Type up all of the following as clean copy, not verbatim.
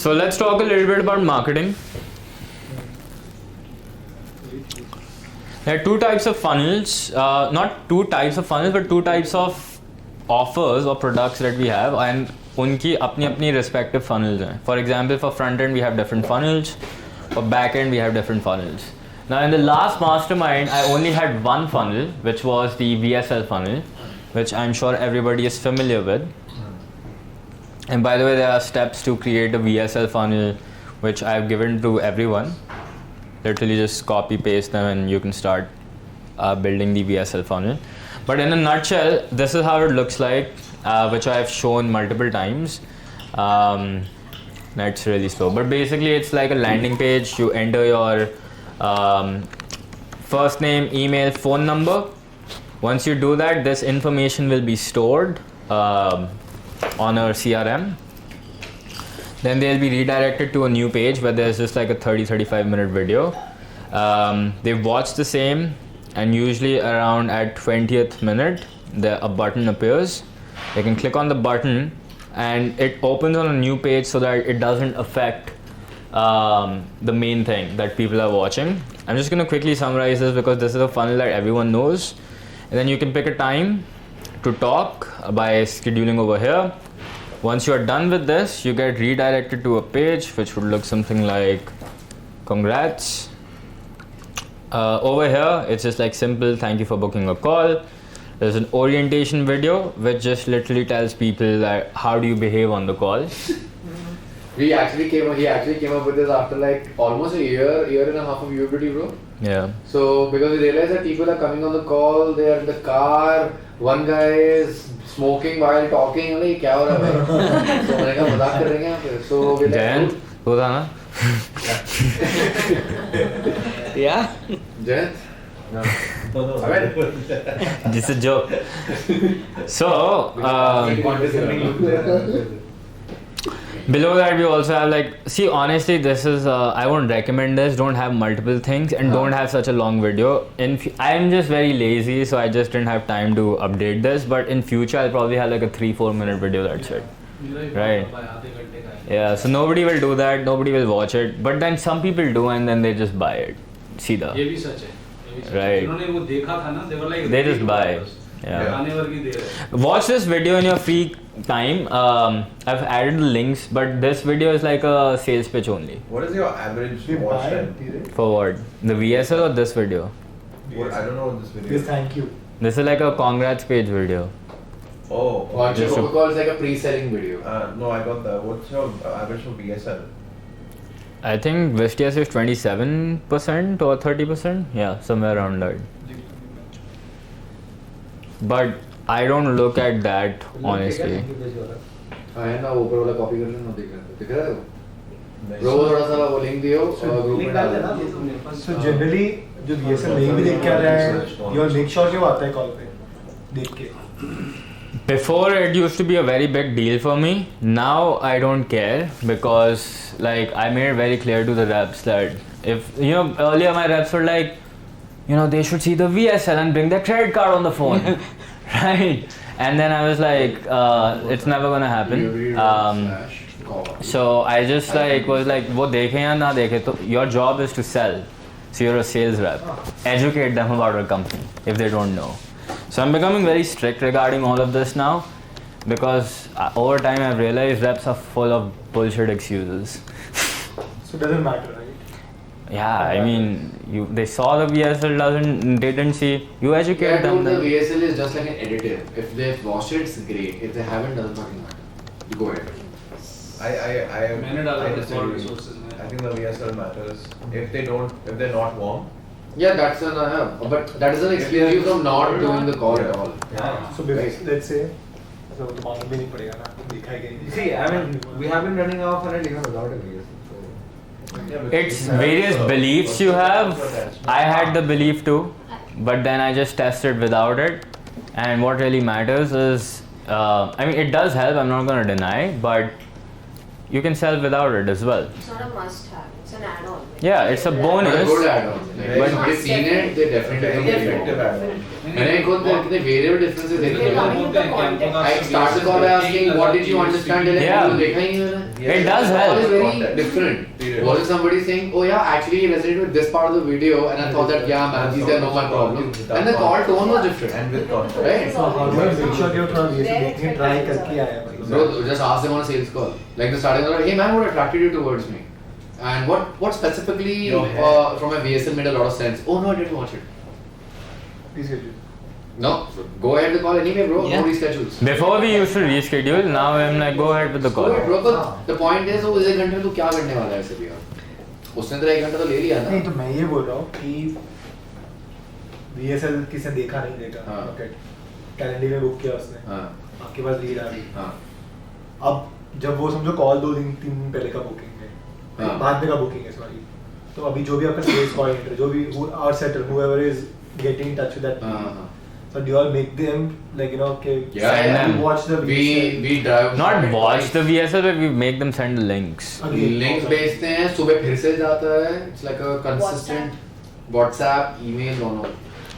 So let's talk a little bit about marketing. There are two types of funnels, not two types of funnels, but two types of offers or products that we have, and उनकी अपनी respective funnels हैं. For example, for front end we have different funnels, for back end we have different funnels. Now in the last mastermind, I only had one funnel, which was the VSL funnel, which I'm sure everybody is familiar with. And by the way, there are steps to create a VSL funnel, which I've given to everyone. Literally just copy paste them and you can start building the VSL funnel. But in a nutshell, this is how it looks like, which I have shown multiple times. That's really slow. But basically it's like a landing page. You enter your first name, email, phone number. Once you do that, this information will be stored on our CRM. Then they'll be redirected to a new page where there's just like a 30-35 minute video. They watch the same, and usually around at 20th minute a button appears. They can click on the button and it opens on a new page so that it doesn't affect the main thing that people are watching. I'm just going to quickly summarize this because this is a funnel that everyone knows. And then you can pick a time to talk by scheduling over here. Once you are done with this, you get redirected to a page which would look something like congrats. Over here, it's just like simple, thank you for booking a call. There's an orientation video which just literally tells people that how do you behave on the call. He actually came up with this after like almost a year and a half of UBT, bro. Yeah. So because we realized that people are coming on the call, they are in the car, one guy is smoking while talking, like क्या हो रहा है भाई? So मैंने कहा मजाक कर रहे हैं यहाँ पे. So we Jayant, वो था ना? Yeah. Jayant? No. This is a joke. So, below that we also have like, see honestly this is, I won't recommend this, don't have multiple things and don't have such a long video. I'm just very lazy, so I just didn't have time to update this, but in future I'll probably have like a 3-4 minute video, that's it. Right. Yeah, so nobody will do that, nobody will watch it, but then some people do and then they just buy it. सीधा. ये भी सच है. Right. उन्होंने वो देखा था ना, they were like They just buy. Yeah. खाने वर्गी दे रहे. Watch this video in your free time. I've added the links, but this video is like a sales pitch only. What is your average watch time? For what? The VSL or this video? What, I don't know what this video Yes, is. thank you. This is like a congrats page video. Oh. Watch your call is like a pre-selling video. No, I got that. What's your average for BSL? I think Vistias is 27% or 30%. Yeah, somewhere around that. But I don't look at that honestly. हाँ है ना ऊपर वाला copy कर लेना दिख रहा है वो. Bro थोड़ा सा वो लिंक दियो और ग्रुप में डाल देना. So generally जो VSL नहीं भी देख के आ रहा है, you make sure कि वो आता है कॉल पे देख के. Before it used to be a very big deal for me. Now I don't care because like I made it very clear to the reps that if earlier my reps were like, they should see the VSL and bring their credit card on the phone, right? And then I was like, it's never gonna happen. So I just was like, वो देखें या ना देखें, तो your job is to sell. So you're a sales rep. Educate them about our company if they don't know. So I'm becoming very strict regarding all of this now because over time I've realized reps are full of bullshit excuses. So it doesn't matter, right? Yeah, I mean, they saw the VSL didn't see. You educate them. The VSL is just like an additive. If they've watched it, it's great. If they haven't, doesn't fucking matter. You go ahead. मैंने डाला I था disagree. small resources में. I think the VSL matters. If they're not warm. Yeah, that's but that doesn't excuse you from not doing the call at all. Yeah. So let's say तो मालूम भी नहीं पड़ेगा ना, देखा ही नहीं. See, I mean, we have been running our funnel even without a VSL. It's various beliefs you have. I had the belief too, but then I just tested without it. And what really matters is, I mean, it does help. I'm not gonna deny, but you can sell without it as well. It's not a must-have. It's an add-on. Yeah, it's a But a bonus. good add-on. Like, But if they've seen it, they definitely Very will effective get it. add-on. मैंने खुद कितने variable differences देखे They हैं. love you the content. I start the call by asking, what did you understand? They're like, Yeah. "मैंने देखा ही नहीं मैंने." It does All help. is very Context. different. Period. Wasn't somebody saying, oh yeah, actually it resonated with this part of the video, and I thought that yeah, man, these are no my problem. And the call tone was different. And with context. Right? So how do I make sure कि वो थोड़ा VSL देखने try करके आया भाई? Bro, just ask them on a sales call. Like the starting, like, hey man, what attracted you towards me? And what specifically Your hair. from my VSL made a lot of sense. Oh no, I didn't watch it. Reschedule. No, so go ahead the call anyway, bro. Yeah. No reschedules. Before we used to reschedule, now I'm like, go ahead with the Go ahead, call. bro. But the point is, वो इस 1 घंटे में तू क्या करने वाला है ऐसे भी यार? उसने तेरा 1 घंटा तो ले लिया नहीं ना. तो मैं ये बोल रहा हूँ कि VSL किसने देखा नहीं देखा. हाँ. Okay. कैलेंडर में बुक किया उसने. हाँ. आपके पास लीड आ गई. हाँ. अब जब वो समझो कॉल 2 दिन 3 दिन पहले का बुकिंग है. हाँ. बाद में का बुकिंग है सॉरी. तो अभी जो भी आपका सेल्स कोऑर्डिनेटर जो भी our setter whoever is getting in touch with that हाँ. team. हाँ. So do you all make them like okay? Yeah, Send yeah. them. You watch the VSL. We drive. Not watch the VSL, but we make them send links. Again, links भेजते हैं सुबह फिर से जाता है. It's like a consistent WhatsApp, email, दोनों.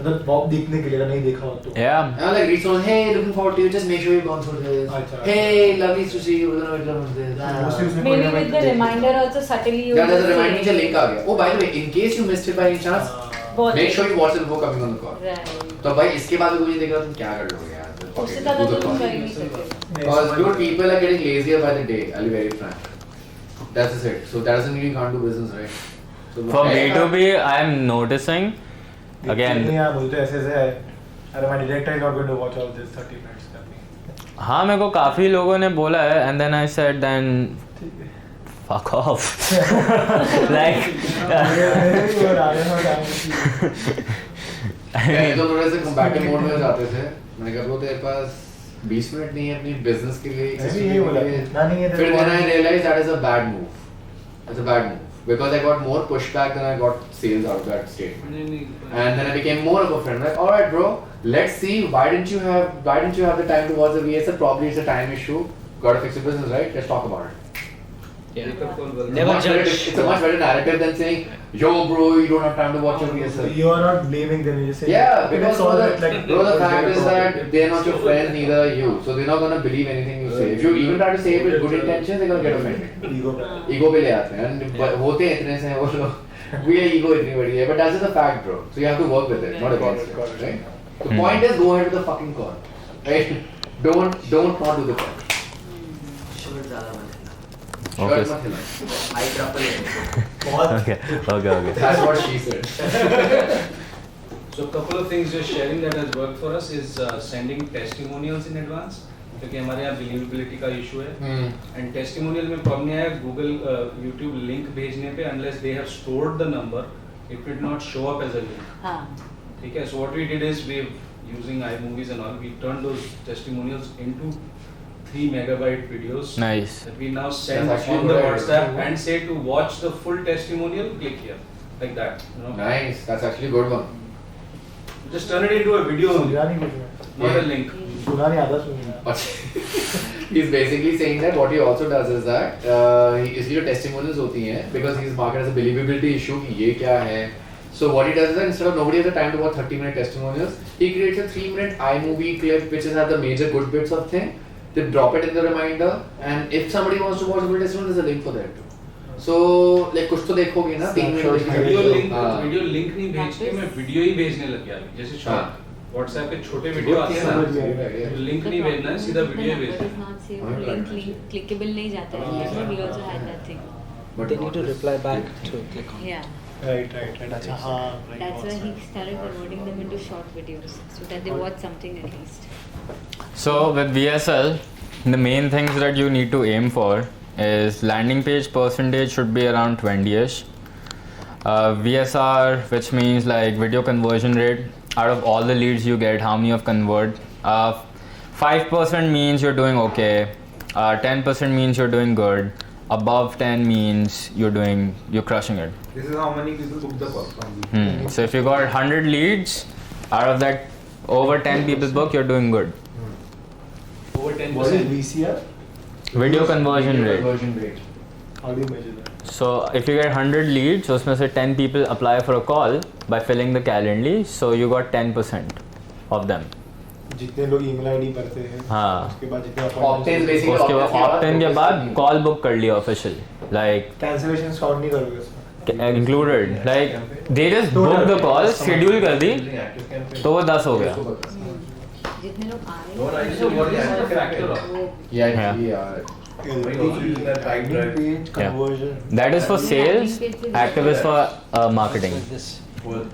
मतलब Bob देखने के लिए अगर नहीं देखा हो तो. Yeah. And like reach on, hey, looking forward to you. Just make sure you've gone through this. अच्छा. Hey, lovely to see you. We're gonna do this. Mostly उसने Maybe कोई with the reminder also subtly you Yeah, there's a will reminder say- नीचे link आ गया. Oh, by the way, in case you missed it by any chance, बहुत make sure you watch it before coming on the call. Right. तो भाई इसके बाद कोई नहीं देख रहा तुम क्या कर लोगे यार? उससे ज़्यादा तो तुम कर ही नहीं सकते. Because dude, people are getting lazier by the day. I'll be very frank. That's just it. So that doesn't mean you can't do business, right? So For B2B, I'm noticing नहीं again. यार बोलते ऐसे ऐसे है. अरे my director is not going to watch all this 30 minutes करनी. हाँ मेरे को काफी लोगों ने बोला है and then I said then fuck off. Like पहले तो थोड़े से combative mode में हो जाते थे. मैंने कहा ब्रो तेरे पास 20 मिनट नहीं है अपनी business के लिए. मैं भी यही बोला. ना नहीं है फिर then I realized that is a bad move. That's a bad move because I got more pushback than I got sales out of that statement. And then I became more of a friend. Like, all right, bro, let's see. Why didn't you have the time to watch the VSL? Probably it's a time issue. Got to fix your business, right? Let's talk about it. Yeah. It's Never much better- judge. It's a much better narrative than saying, "Yo, bro, you don't have time to watch your VSL." You are not blaming them. You just say. Yeah, "Okay, because let's solve bro, it." Like, bro, the fact is that problem. they're not your friends, neither are you. So they're not gonna believe anything you say. If you even try to say it with good intentions, they're gonna get offended. Ego. Ego पे ले आते हैं and होते हैं इतने से हैं वो लोग. We are ego इतनी बड़ी है, but that's just a fact, bro. So you have to work with it, not against it, Got it. right? The point is, go ahead with the fucking call, right? Don't not do the call. Shirt ज़्यादा मत लेना. Okay. Shirt मत हिलाओ. High couple है. बहुत. Okay. That's what she said. So a couple of things just sharing that has worked for us is sending testimonials in advance क्योंकि हमारे यहाँ believability का issue है and testimonial में problem नहीं आया Google YouTube link भेजने पे unless they have stored the number it will not show up as a link. हाँ. ठीक है. So what we did is we using iMovies and all we turned those testimonials into 3 megabyte videos Nice. that we now send That's actually on the good idea. WhatsApp and say to watch the full testimonial click here like that. You know? Nice. That's actually a good one. Just turn it into a video only, सुना नहीं कुछ में. not a link. सुना नहीं आता सुनना. But he's basically saying that what he also does is that इसलिए जो testimonials होती हैं because he's marketed as a believability issue कि ये क्या है. So what he does is that instead of nobody has the time to watch 30-minute testimonials, he creates a 3-minute iMovie clip which has the major good bits of thing. They drop it in the reminder, and if somebody wants to watch the full testimonial, there's a link for that too. So like कुछ तो देखोगे ना 3 minute video link नहीं भेज के मैं video ही भेजने लग गया जैसे शॉर्ट WhatsApp पे छोटे वीडियो आते हैं ना लिंक नहीं भेजना है सीधा वीडियो ही That is भेजना not safe. Link clickable नहीं जाता है. Remember we also had that thing. But They need to reply back to click on. Yeah. Right. अच्छा हाँ. right, That's why awesome. he started converting them into short videos so that they watch something at least. So with VSL, the main things that you need to aim for is landing page percentage should be around 20ish. VSR, which means like video conversion rate, out of all the leads you get, how many of convert. 5% means you're doing okay. 10% means you're doing good. Above 10 means you're crushing it. This is how many people book the call from you. So if you got 100 leads, out of that over 10 people book, you're doing good. over 10%. Was it VCR? Video conversion rate. Conversion rate. How do you measure that? So if you get 100 leads, उसमें से 10 people apply for a call by filling the Calendly, so you got 10% of them. जितने लोग email ID भरते हैं हाँ. उसके बाद जितने Opt-ins basically उसके बाद opt-in के बाद Hmm. call book कर लिया official, like कैंसिलेशन काउंट नहीं करोगे उसमें included, like they just book the call, schedule कर दी, Using active campaign. तो वो 10 हो गया. जितने लोग आ रहे No, I हैं just what is the factor of? वो Yeah, Yeah. yeah. We're also using that right drive. page conversion That is for sales, active is for marketing. This Well,